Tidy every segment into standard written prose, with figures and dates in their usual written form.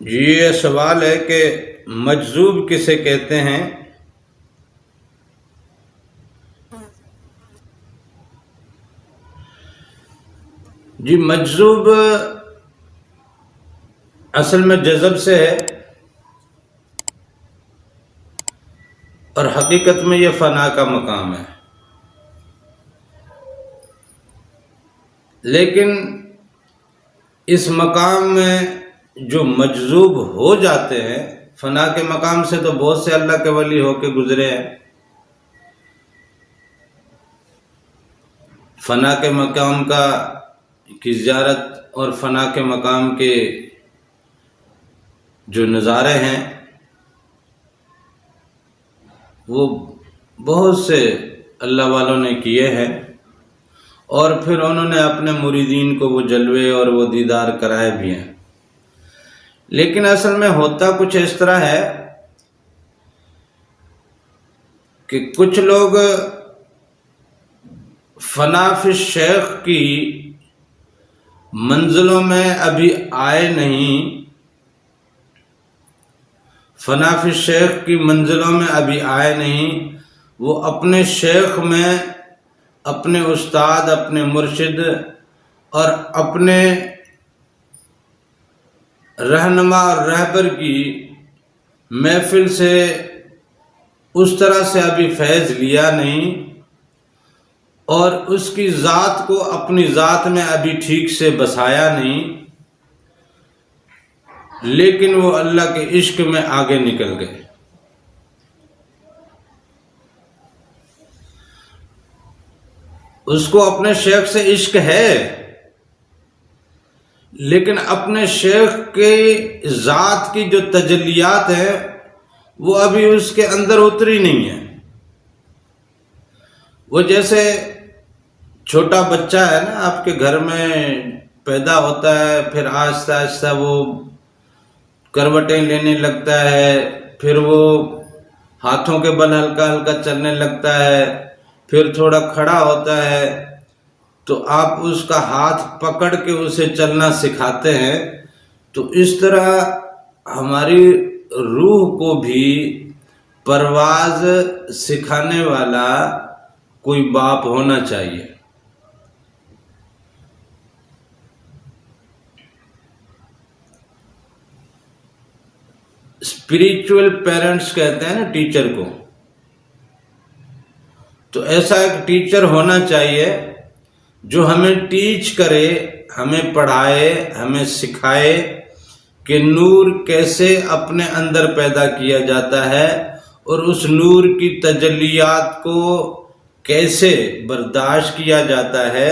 جی یہ سوال ہے کہ مجذوب کسے کہتے ہیں؟ جی مجذوب اصل میں جذب سے ہے، اور حقیقت میں یہ فنا کا مقام ہے، لیکن اس مقام میں جو مجذوب ہو جاتے ہیں، فنا کے مقام سے تو بہت سے اللہ کے ولی ہو کے گزرے ہیں، فنا کے مقام کی زیارت اور فنا کے مقام کے جو نظارے ہیں وہ بہت سے اللہ والوں نے کیے ہیں، اور پھر انہوں نے اپنے مریدین کو وہ جلوے اور وہ دیدار کرائے بھی ہیں۔ لیکن اصل میں ہوتا کچھ اس طرح ہے کہ کچھ لوگ فنا فی الشیخ کی منزلوں میں ابھی آئے نہیں، فنا فی الشیخ کی منزلوں میں ابھی آئے نہیں، وہ اپنے شیخ میں اپنے استاد، اپنے مرشد اور اپنے رہنما اور رہبر کی محفل سے اس طرح سے ابھی فیض لیا نہیں، اور اس کی ذات کو اپنی ذات میں ابھی ٹھیک سے بسایا نہیں، لیکن وہ اللہ کے عشق میں آگے نکل گئے۔ اس کو اپنے شیخ سے عشق ہے، لیکن اپنے شیخ کے ذات کی جو تجلیات ہیں وہ ابھی اس کے اندر اتری نہیں ہے۔ وہ جیسے چھوٹا بچہ ہے نا، آپ کے گھر میں پیدا ہوتا ہے، پھر آہستہ آہستہ وہ کروٹیں لینے لگتا ہے، پھر وہ ہاتھوں کے بل ہلکا ہلکا چلنے لگتا ہے، پھر تھوڑا کھڑا ہوتا ہے، تو آپ اس کا ہاتھ پکڑ کے اسے چلنا سکھاتے ہیں۔ تو اس طرح ہماری روح کو بھی پرواز سکھانے والا کوئی باپ ہونا چاہیے۔ اسپریچول پیرنٹس کہتے ہیں نا ٹیچر کو، تو ایسا ایک ٹیچر ہونا چاہیے جو ہمیں ٹیچ کرے، ہمیں پڑھائے، ہمیں سکھائے کہ نور کیسے اپنے اندر پیدا کیا جاتا ہے، اور اس نور کی تجلیات کو کیسے برداشت کیا جاتا ہے،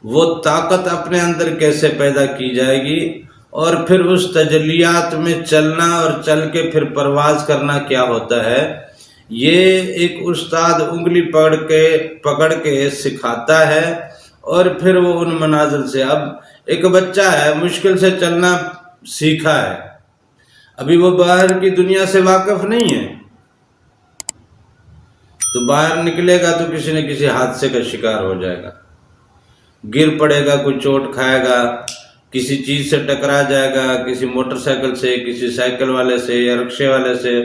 وہ طاقت اپنے اندر کیسے پیدا کی جائے گی، اور پھر اس تجلیات میں چلنا اور چل کے پھر پرواز کرنا کیا ہوتا ہے۔ یہ ایک استاد انگلی پکڑ کے سکھاتا ہے، اور پھر وہ ان منازل سے، اب ایک بچہ ہے مشکل سے چلنا سیکھا ہے، ابھی وہ باہر کی دنیا سے واقف نہیں ہے، تو باہر نکلے گا تو کسی نہ کسی حادثے کا شکار ہو جائے گا، گر پڑے گا، کوئی چوٹ کھائے گا، کسی چیز سے ٹکرا جائے گا، کسی موٹر سائیکل سے، کسی سائیکل والے سے یا رکشے والے سے۔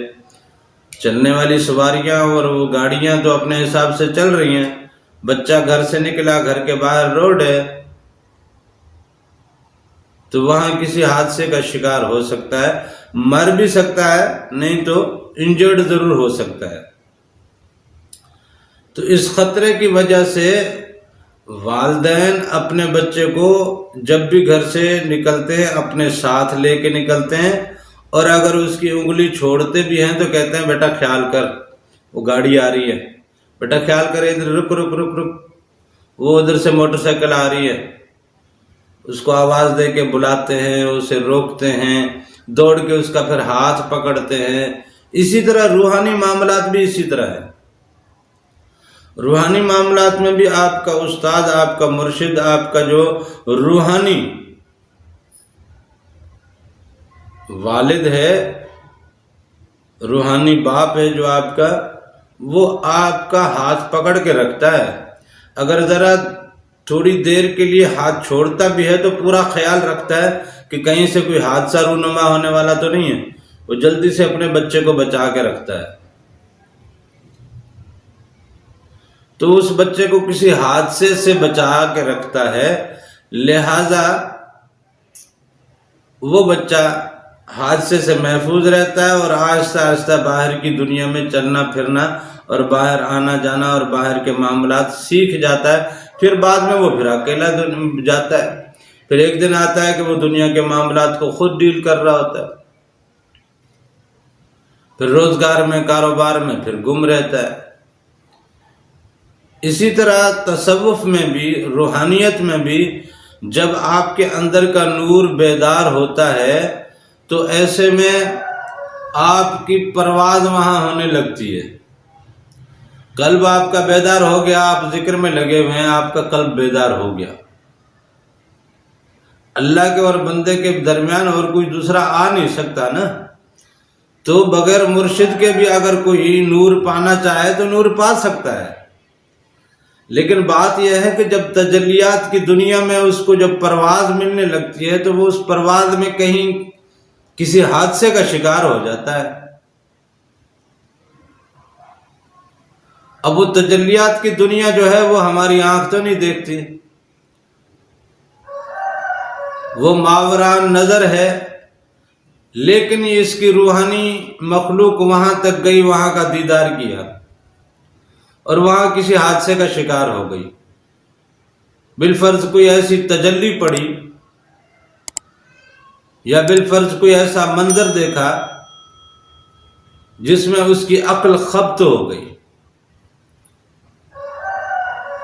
چلنے والی سواریاں اور وہ گاڑیاں تو اپنے حساب سے چل رہی ہیں، بچہ گھر سے نکلا، گھر کے باہر روڈ ہے، تو وہاں کسی حادثے کا شکار ہو سکتا ہے، مر بھی سکتا ہے، نہیں تو انجرڈ ضرور ہو سکتا ہے۔ تو اس خطرے کی وجہ سے والدین اپنے بچے کو جب بھی گھر سے نکلتے ہیں اپنے ساتھ لے کے نکلتے ہیں، اور اگر اس کی انگلی چھوڑتے بھی ہیں تو کہتے ہیں بیٹا خیال کر، وہ گاڑی آ رہی ہے، بیٹا خیال کر، ادھر رک رک رک رک، وہ ادھر سے موٹر سائیکل آ رہی ہے، اس کو آواز دے کے بلاتے ہیں، اسے روکتے ہیں، دوڑ کے اس کا پھر ہاتھ پکڑتے ہیں۔ اسی طرح روحانی معاملات بھی اسی طرح ہے۔ روحانی معاملات میں بھی آپ کا استاد، آپ کا مرشد، آپ کا جو روحانی والد ہے، روحانی باپ ہے جو آپ کا، وہ آپ کا ہاتھ پکڑ کے رکھتا ہے۔ اگر ذرا تھوڑی دیر کے لیے ہاتھ چھوڑتا بھی ہے تو پورا خیال رکھتا ہے کہ کہیں سے کوئی حادثہ رونما ہونے والا تو نہیں ہے، وہ جلدی سے اپنے بچے کو بچا کے رکھتا ہے، تو اس بچے کو کسی حادثے سے بچا کے رکھتا ہے، لہذا وہ بچہ حادثے سے محفوظ رہتا ہے اور آہستہ آہستہ باہر کی دنیا میں چلنا پھرنا اور باہر آنا جانا اور باہر کے معاملات سیکھ جاتا ہے۔ پھر بعد میں وہ پھر اکیلا جاتا ہے، پھر ایک دن آتا ہے کہ وہ دنیا کے معاملات کو خود ڈیل کر رہا ہوتا ہے، پھر روزگار میں کاروبار میں پھر گم رہتا ہے۔ اسی طرح تصوف میں بھی، روحانیت میں بھی، جب آپ کے اندر کا نور بیدار ہوتا ہے تو ایسے میں آپ کی پرواز وہاں ہونے لگتی ہے، قلب آپ کا بیدار ہو گیا، آپ ذکر میں لگے ہوئے ہیں، آپ کا قلب بیدار ہو گیا، اللہ کے اور بندے کے درمیان اور کوئی دوسرا آ نہیں سکتا نا، تو بغیر مرشد کے بھی اگر کوئی نور پانا چاہے تو نور پا سکتا ہے، لیکن بات یہ ہے کہ جب تجلیات کی دنیا میں اس کو جب پرواز ملنے لگتی ہے تو وہ اس پرواز میں کہیں کسی حادثے کا شکار ہو جاتا ہے۔ اب وہ تجلیات کی دنیا جو ہے وہ ہماری آنکھ تو نہیں دیکھتی، وہ ماوران نظر ہے، لیکن اس کی روحانی مخلوق وہاں تک گئی، وہاں کا دیدار کیا اور وہاں کسی حادثے کا شکار ہو گئی، بالفرض کوئی ایسی تجلی پڑی یا بالفرض کوئی ایسا منظر دیکھا جس میں اس کی عقل خبط ہو گئی۔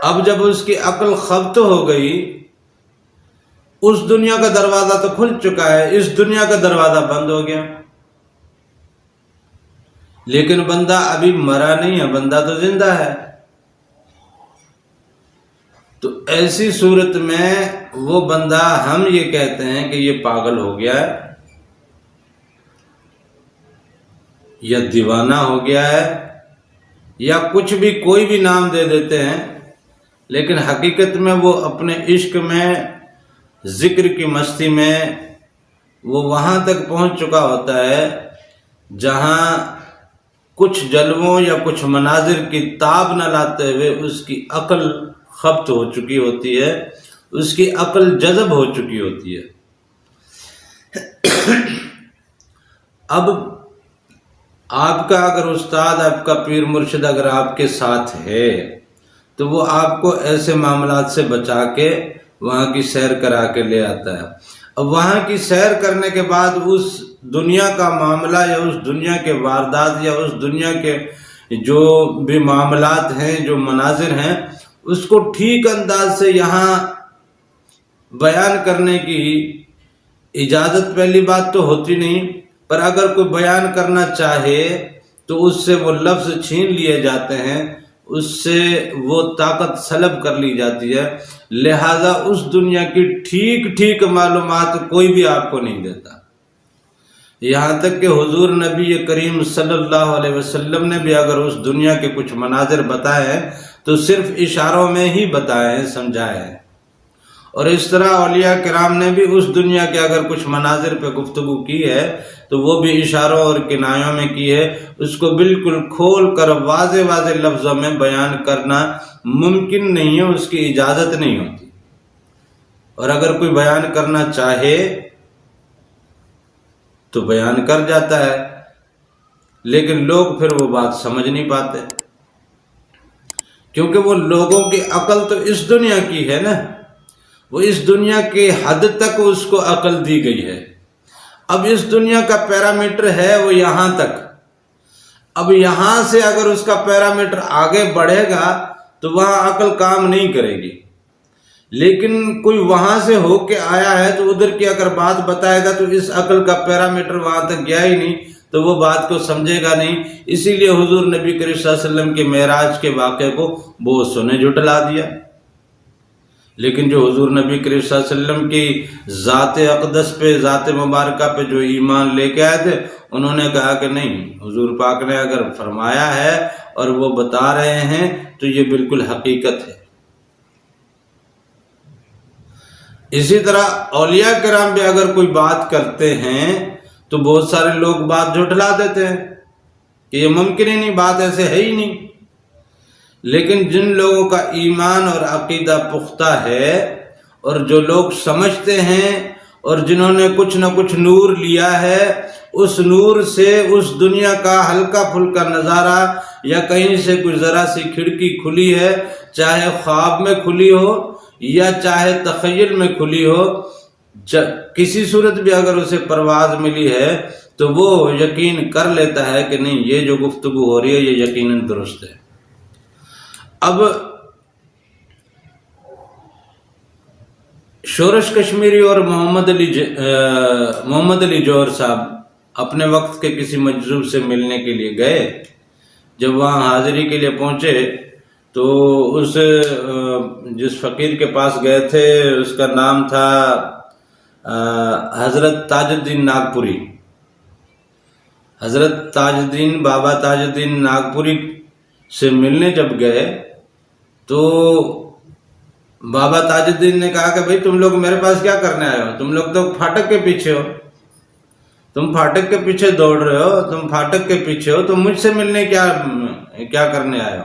اب جب اس کی عقل خبط ہو گئی، اس دنیا کا دروازہ تو کھل چکا ہے، اس دنیا کا دروازہ بند ہو گیا، لیکن بندہ ابھی مرا نہیں ہے، بندہ تو زندہ ہے۔ تو ایسی صورت میں وہ بندہ، ہم یہ کہتے ہیں کہ یہ پاگل ہو گیا ہے یا دیوانہ ہو گیا ہے یا کچھ بھی، کوئی بھی نام دے دیتے ہیں، لیکن حقیقت میں وہ اپنے عشق میں، ذکر کی مستی میں وہ وہاں تک پہنچ چکا ہوتا ہے جہاں کچھ جلووں یا کچھ مناظر کی تاب نہ لاتے ہوئے اس کی عقل خبط ہو چکی ہوتی ہے، اس کی عقل جذب ہو چکی ہوتی ہے۔ اب آپ کا اگر استاد، آپ کا پیر مرشد اگر آپ کے ساتھ ہے تو وہ آپ کو ایسے معاملات سے بچا کے وہاں کی سیر کرا کے لے آتا ہے۔ اب وہاں کی سیر کرنے کے بعد اس دنیا کا معاملہ یا اس دنیا کے واردات یا اس دنیا کے جو بھی معاملات ہیں، جو مناظر ہیں، اس کو ٹھیک انداز سے یہاں بیان کرنے کی اجازت پہلی بات تو ہوتی نہیں، پر اگر کوئی بیان کرنا چاہے تو اس سے وہ لفظ چھین لیے جاتے ہیں، اس سے وہ طاقت سلب کر لی جاتی ہے، لہذا اس دنیا کی ٹھیک معلومات کوئی بھی آپ کو نہیں دیتا۔ یہاں تک کہ حضور نبی کریم صلی اللہ علیہ وسلم نے بھی اگر اس دنیا کے کچھ مناظر بتائے ہیں تو صرف اشاروں میں ہی بتائے ہیں، سمجھائے ہیں، اور اس طرح اولیاء کرام نے بھی اس دنیا کے اگر کچھ مناظر پہ گفتگو کی ہے تو وہ بھی اشاروں اور کنایوں میں کی ہے، اس کو بالکل کھول کر واضح لفظوں میں بیان کرنا ممکن نہیں ہے، اس کی اجازت نہیں ہوتی، اور اگر کوئی بیان کرنا چاہے تو بیان کر جاتا ہے، لیکن لوگ پھر وہ بات سمجھ نہیں پاتے، کیونکہ وہ لوگوں کی عقل تو اس دنیا کی ہے نا، وہ اس دنیا کے حد تک اس کو عقل دی گئی ہے، اب اس دنیا کا پیرامیٹر ہے وہ یہاں تک، اب یہاں سے اگر اس کا پیرامیٹر آگے بڑھے گا تو وہاں عقل کام نہیں کرے گی، لیکن کوئی وہاں سے ہو کے آیا ہے تو ادھر کی اگر بات بتائے گا تو اس عقل کا پیرامیٹر وہاں تک گیا ہی نہیں، تو وہ بات کو سمجھے گا نہیں، اسی لیے حضور نبی کریم صلی اللہ علیہ وسلم کے معراج کے واقعے کو بہت سو نے جھٹلا دیا، لیکن جو حضور نبی کریم صلی اللہ علیہ وسلم کی ذات اقدس پہ، ذات مبارکہ پہ جو ایمان لے کے آئے تھے، انہوں نے کہا کہ نہیں، حضور پاک نے اگر فرمایا ہے اور وہ بتا رہے ہیں تو یہ بالکل حقیقت ہے۔ اسی طرح اولیاء کرام بھی اگر کوئی بات کرتے ہیں تو بہت سارے لوگ بات جھٹلا دیتے ہیں کہ یہ ممکن ہی نہیں، بات ایسے ہے ہی نہیں۔ لیکن جن لوگوں کا ایمان اور عقیدہ پختہ ہے اور جو لوگ سمجھتے ہیں اور جنہوں نے کچھ نہ کچھ نور لیا ہے، اس نور سے اس دنیا کا ہلکا پھلکا نظارہ یا کہیں سے کوئی ذرا سی کھڑکی کھلی ہے، چاہے خواب میں کھلی ہو یا چاہے تخیل میں کھلی ہو، کسی صورت بھی اگر اسے پرواز ملی ہے تو وہ یقین کر لیتا ہے کہ نہیں، یہ جو گفتگو ہو رہی ہے یہ یقیناً درست ہے۔ اب شورش کشمیری اور محمد علی جوہر صاحب اپنے وقت کے کسی مجذوب سے ملنے کے لیے گئے۔ جب وہاں حاضری کے لیے پہنچے تو اس جس فقیر کے پاس گئے تھے اس کا نام تھا حضرت تاج الدین ناگپوری۔ حضرت تاج الدین، بابا تاج الدین ناگپوری سے ملنے جب گئے تو بابا تاج الدین نے کہا کہ بھئی تم لوگ میرے پاس کیا کرنے آئے ہو؟ تم لوگ تو پھاٹک کے پیچھے ہو، تم پھاٹک کے پیچھے دوڑ رہے ہو، تم پھاٹک کے پیچھے ہو، تم مجھ سے ملنے کیا کرنے آئے ہو؟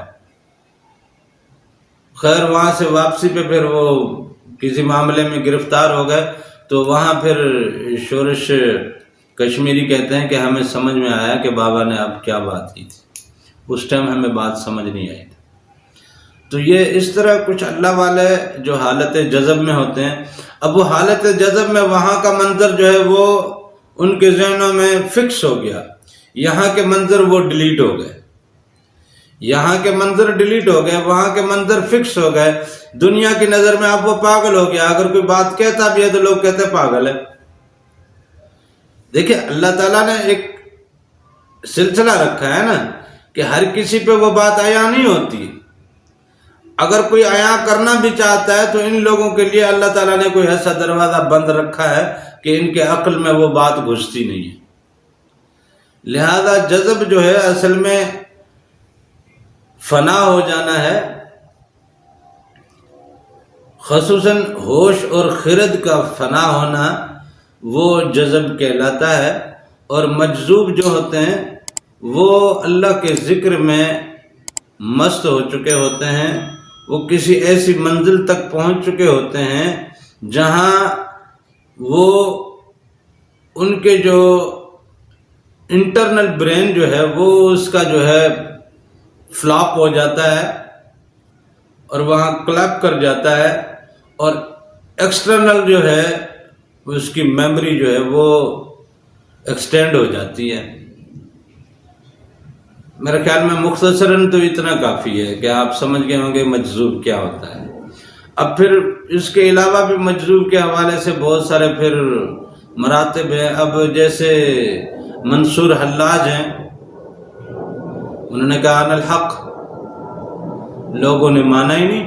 خیر وہاں سے واپسی پہ پھر وہ کسی معاملے میں گرفتار ہو گئے تو وہاں پھر شورش کشمیری کہتے ہیں کہ ہمیں سمجھ میں آیا کہ بابا نے اب کیا بات کی تھی، اس ٹائم ہمیں بات سمجھ نہیں آئی تھی۔ تو یہ اس طرح کچھ اللہ والے جو حالت جذب میں ہوتے ہیں، اب وہ حالت جذب میں وہاں کا منظر جو ہے وہ ان کے ذہنوں میں فکس ہو گیا، یہاں کے منظر وہ ڈیلیٹ ہو گئے، یہاں کے منظر ڈیلیٹ ہو گئے، وہاں کے منظر فکس ہو گئے۔ دنیا کی نظر میں اب وہ پاگل ہو گیا، اگر کوئی بات کہتا بھی ہے تو لوگ کہتے پاگل ہے۔ دیکھیں اللہ تعالیٰ نے ایک سلسلہ رکھا ہے نا کہ ہر کسی پہ وہ بات عیاں نہیں ہوتی، اگر کوئی عیاں کرنا بھی چاہتا ہے تو ان لوگوں کے لیے اللہ تعالیٰ نے کوئی ایسا دروازہ بند رکھا ہے کہ ان کے عقل میں وہ بات گھستی نہیں ہے۔ لہذا جذب جو ہے اصل میں فنا ہو جانا ہے، خصوصاً ہوش اور خرد کا فنا ہونا وہ جذب کہلاتا ہے۔ اور مجذوب جو ہوتے ہیں وہ اللہ کے ذکر میں مست ہو چکے ہوتے ہیں، وہ کسی ایسی منزل تک پہنچ چکے ہوتے ہیں جہاں وہ ان کے جو انٹرنل برین جو ہے وہ اس کا جو ہے فلاپ ہو جاتا ہے اور وہاں کلیپ کر جاتا ہے، اور ایکسٹرنل جو ہے اس کی میموری جو ہے وہ ایکسٹینڈ ہو جاتی ہے۔ میرے خیال میں مختصراً تو اتنا کافی ہے کہ آپ سمجھ گئے ہوں گے مجذوب کیا ہوتا ہے۔ اب پھر اس کے علاوہ بھی مجذوب کے حوالے سے بہت سارے پھر مراتب ہیں۔ اب جیسے منصور حلاج ہیں، انہوں نے کہا ان الحق، لوگوں نے مانا ہی نہیں،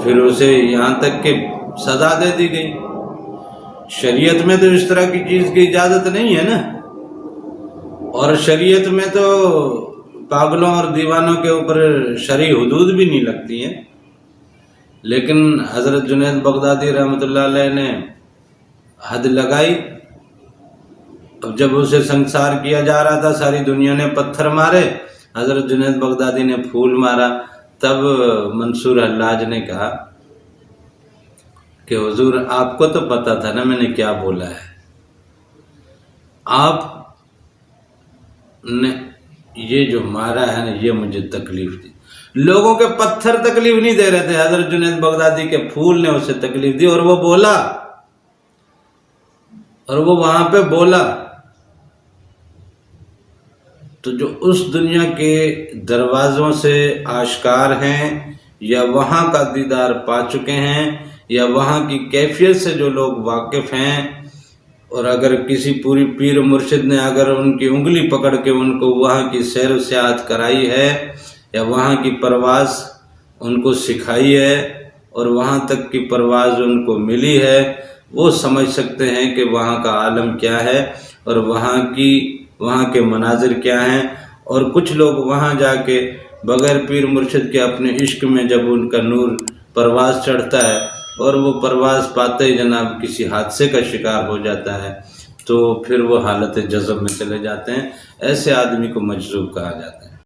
پھر اسے یہاں تک کہ سزا دے دی گئی۔ شریعت میں تو اس طرح کی چیز کی اجازت نہیں ہے نا، اور شریعت میں تو پاگلوں اور دیوانوں کے اوپر شرعی حدود بھی نہیں لگتی ہیں، لیکن حضرت جنید بغدادی رحمۃ اللہ علیہ نے حد لگائی۔ اب جب اسے سنسار کیا جا رہا تھا، ساری دنیا نے پتھر مارے، حضرت جنید بغدادی نے پھول مارا، تب منصور حلاج نے کہا کہ حضور آپ کو تو پتا تھا نا میں نے کیا بولا ہے، آپ نے یہ جو مارا ہے نا یہ مجھے تکلیف دی۔ لوگوں کے پتھر تکلیف نہیں دے رہے تھے، حضرت جنید بغدادی کے پھول نے اسے تکلیف دی، اور وہ بولا، اور وہ وہاں پہ بولا۔ تو جو اس دنیا کے دروازوں سے آشکار ہیں یا وہاں کا دیدار پا چکے ہیں یا وہاں کی کیفیت سے جو لوگ واقف ہیں، اور اگر کسی پوری پیر و مرشد نے اگر ان کی انگلی پکڑ کے ان کو وہاں کی سیر و سیاحت کرائی ہے یا وہاں کی پرواز ان کو سکھائی ہے اور وہاں تک کی پرواز ان کو ملی ہے، وہ سمجھ سکتے ہیں کہ وہاں کا عالم کیا ہے اور وہاں کے مناظر کیا ہیں۔ اور کچھ لوگ وہاں جا کے بغیر پیر مرشد کے اپنے عشق میں جب ان کا نور پرواز چڑھتا ہے اور وہ پرواز پاتے ہی جناب کسی حادثے کا شکار ہو جاتا ہے تو پھر وہ حالت جذب میں چلے جاتے ہیں، ایسے آدمی کو مجذوب کہا جاتا ہے۔